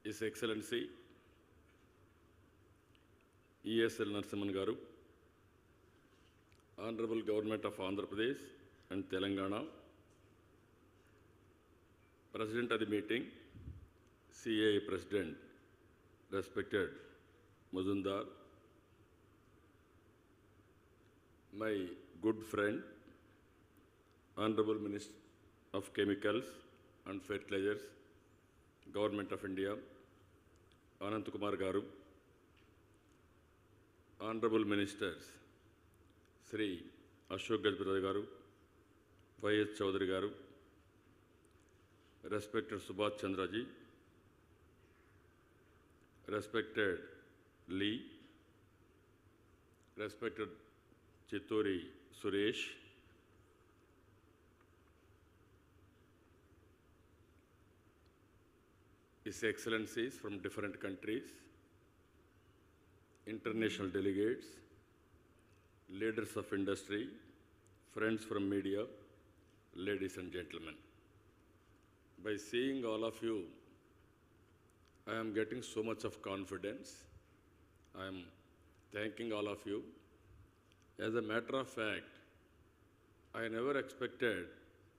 His Excellency ESL Narasimhan Garu, Honorable Government of Andhra Pradesh and Telangana, President of the meeting, CAA President, respected Muzumdar, my good friend, Honorable Minister of Chemicals and Fertilizers, Government of India, Anant Kumar Garu, Honorable Ministers, Sri Ashok Gajpati Garu, Y.S. Chaudhary Garu, respected Subhash Chandra Ji, respected Lee, respected Chittori Suresh, His Excellencies from different countries, international delegates, leaders of industry, friends from media, ladies and gentlemen. By seeing all of you, I am getting so much of confidence. I am thanking all of you. As a matter of fact, I never expected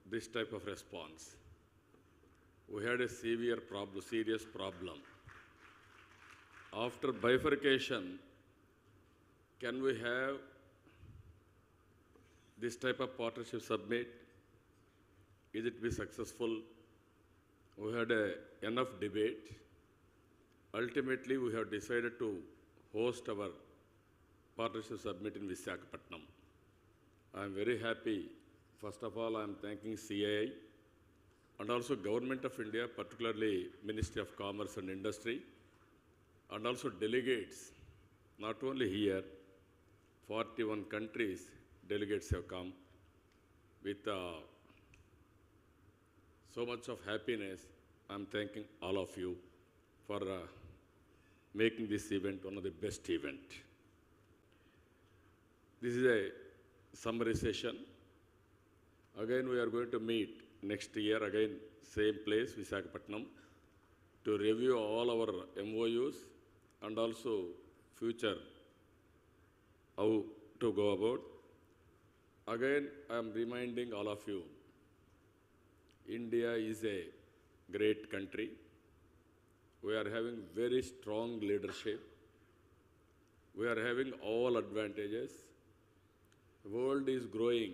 this type of response. We had a severe problem, serious problem. After bifurcation, can we have this type of partnership summit? Is it be successful? We had enough debate. Ultimately, we have decided to host our partnership summit in Visakhapatnam. I am very happy. First of all, I am thanking CAI and also Government of India, particularly Ministry of Commerce and Industry, and also delegates, not only here, 41 countries delegates have come with so much of happiness. I'm thanking all of you for making this event one of the best event. This is a summary session. Again, we are going to meet next year, again, same place, Visakhapatnam, to review all our MOUs and also future, how to go about. Again, I am reminding all of you, India is a great country. We are having very strong leadership. We are having all advantages. The world is growing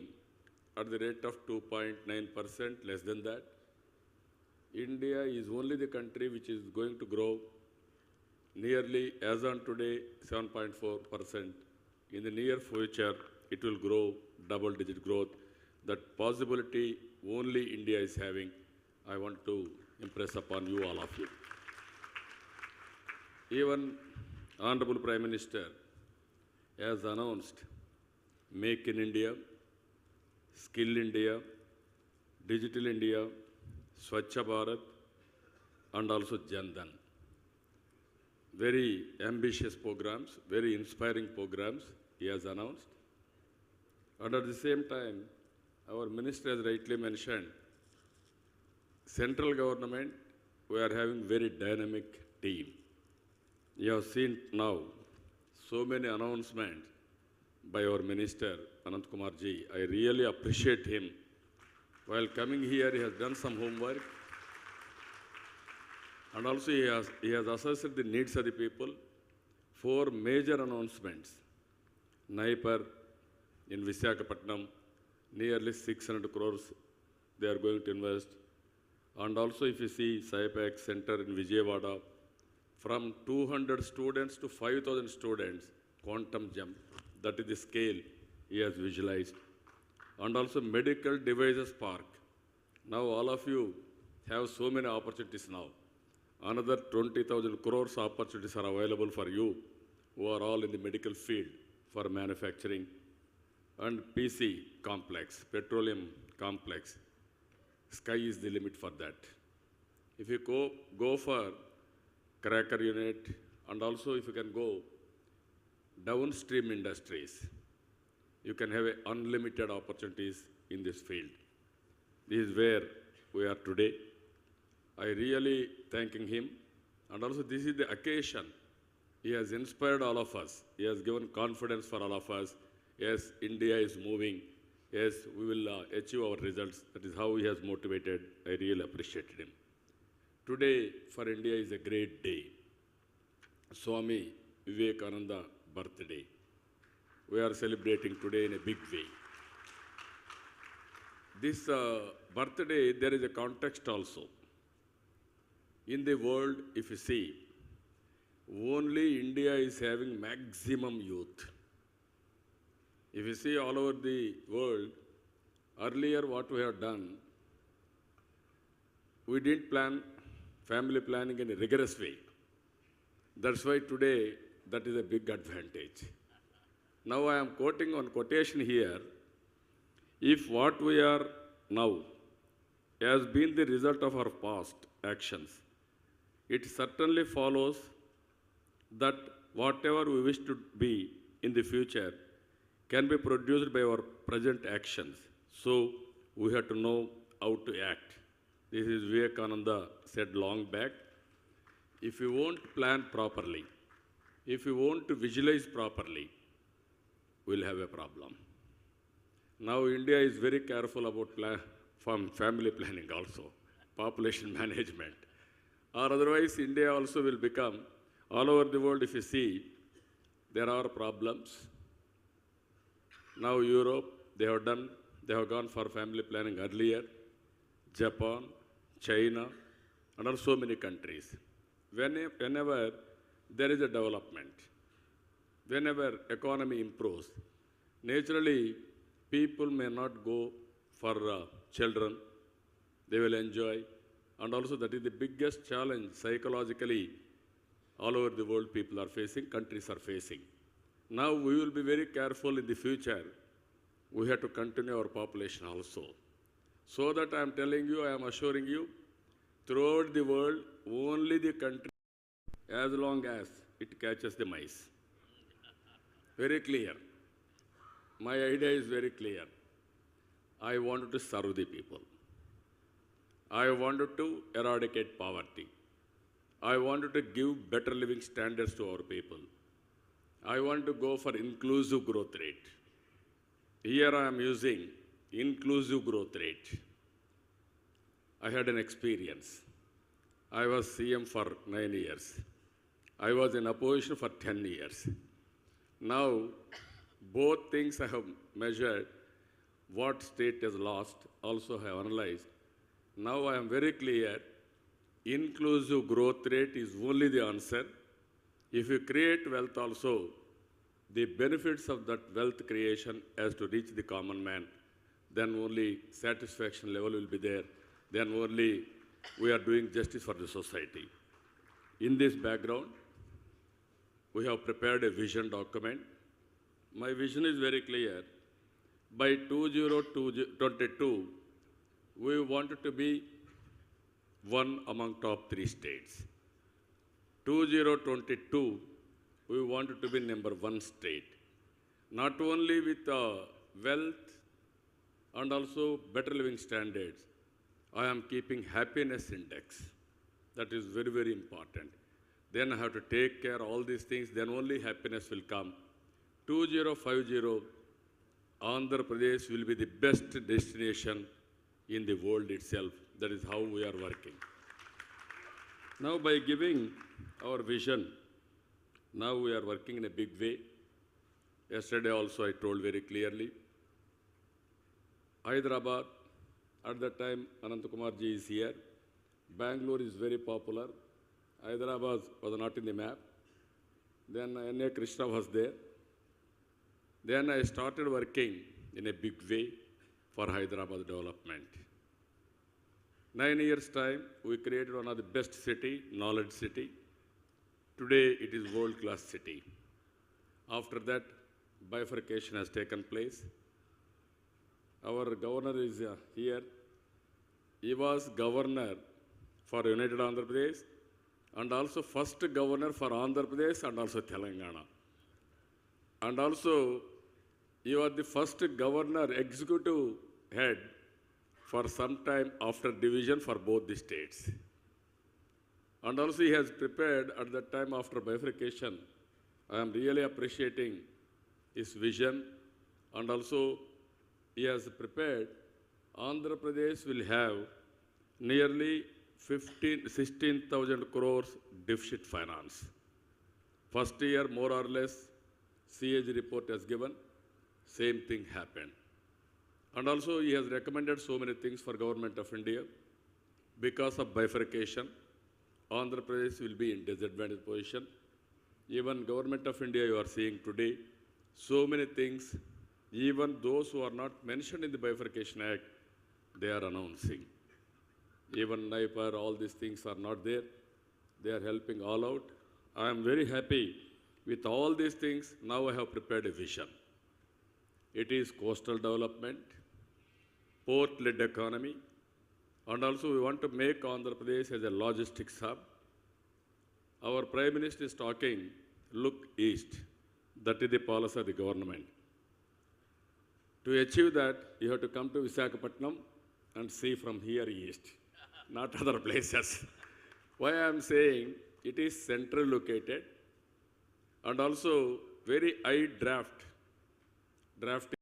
at the rate of 2.9%, less than that. India is only the country which is going to grow nearly, as on today, 7.4%. In the near future, it will grow double-digit growth. That possibility only India is having. I want to impress upon you, all of you. Even Honorable Prime Minister has announced Make in India, Skill India, Digital India, Swachh Bharat, and also Jan Dhan. Very ambitious programs, very inspiring programs he has announced. And at the same time, our minister has rightly mentioned, central government, we are having very dynamic team. You have seen now so many announcements by our minister, Anant Kumar Ji. I really appreciate him. While coming here, he has done some homework. And also he has assessed the needs of the people. 4 major announcements. Naipur in Visakhapatnam, nearly 600 crores they are going to invest. And also if you see SciPac Center in Vijayawada, from 200 students to 5,000 students, quantum jump. That is the scale he has visualized. And also Medical Devices Park. Now all of you have so many opportunities now. Another 20,000 crores opportunities are available for you who are all in the medical field for manufacturing. And PC complex, petroleum complex. Sky is the limit for that. If you go for cracker unit, and also if you can go downstream industries, you can have unlimited opportunities in this field. This is where we are today. I really thanking him And also this is the occasion. He has inspired all of us. He has given confidence for all of us. Yes, India is moving. Yes, we will achieve our results. That is how he has motivated. I really appreciated him. Today for India is a great day. Swami Vivekananda birthday. We are celebrating today in a big way. This birthday, there is a context also. In the world, if you see, only India is having maximum youth. If you see all over the world, earlier what we have done, we didn't plan family planning in a rigorous way. That's why today, that is a big advantage. Now I am quoting one quotation here. If what we are now has been the result of our past actions, it certainly follows that whatever we wish to be in the future can be produced by our present actions. So we have to know how to act. This is Vivekananda said long back. If you won't plan properly, if you want to visualize properly, we'll have a problem. Now India is very careful about family planning also, population management. Or otherwise India also will become, all over the world if you see, there are problems. Now Europe, they have gone for family planning earlier, Japan, China, and also so many countries. Whenever there is a development, whenever economy improves, naturally people may not go for children, they will enjoy. And also that is the biggest challenge psychologically all over the world people are facing, countries are facing. Now we will be very careful in the future. We have to continue our population also. So that I am telling you, I am assuring you, throughout the world, only the country, as long as it catches the mice. Very clear. My idea is very clear. I wanted to serve the people. I wanted to eradicate poverty. I wanted to give better living standards to our people. I want to go for inclusive growth rate. Here I am using inclusive growth rate. I had an experience. I was CM for 9 years. I was in opposition for 10 years. Now, both things I have measured, what state has lost, also I have analyzed. Now I am very clear, inclusive growth rate is only the answer. If you create wealth also, the benefits of that wealth creation has to reach the common man, then only satisfaction level will be there. Then only we are doing justice for the society. In this background, we have prepared a vision document. My vision is very clear. By 2022, we wanted to be one among top 3 states. 2022, we wanted to be number 1 state. Not only with wealth and also better living standards, I am keeping happiness index. That is very, very important. Then I have to take care of all these things, then only happiness will come. 2050, Andhra Pradesh will be the best destination in the world itself. That is how we are working. Now by giving our vision, now we are working in a big way. Yesterday also I told very clearly, Hyderabad, at that time Anantakumar ji is here. Bangalore is very popular. Hyderabad was not in the map. Then N.A. Krishna was there. Then I started working in a big way for Hyderabad development. 9 years' time, we created one of the best city, knowledge city. Today, it is world-class city. After that, bifurcation has taken place. Our governor is here. He was governor for United Andhra Pradesh and also first governor for Andhra Pradesh and also Telangana. And also, he was the first governor, executive head for some time after division for both the states. And also he has prepared at that time after bifurcation. I am really appreciating his vision, and also he has prepared. Andhra Pradesh will have nearly 16,000 crores deficit finance. First year, more or less, CAG report has given, same thing happened. And also he has recommended so many things for Government of India. Because of bifurcation, Andhra Pradesh will be in disadvantaged position. Even Government of India you are seeing today, so many things, even those who are not mentioned in the Bifurcation Act, they are announcing. Even NIPER, all these things are not there. They are helping all out. I am very happy with all these things. Now I have prepared a vision. It is coastal development, port-led economy, and also we want to make Andhra Pradesh as a logistics hub. Our Prime Minister is talking, look east. That is the policy of the government. To achieve that, you have to come to Visakhapatnam and see from here east, not other places. Why I am saying it is central located and also very high draft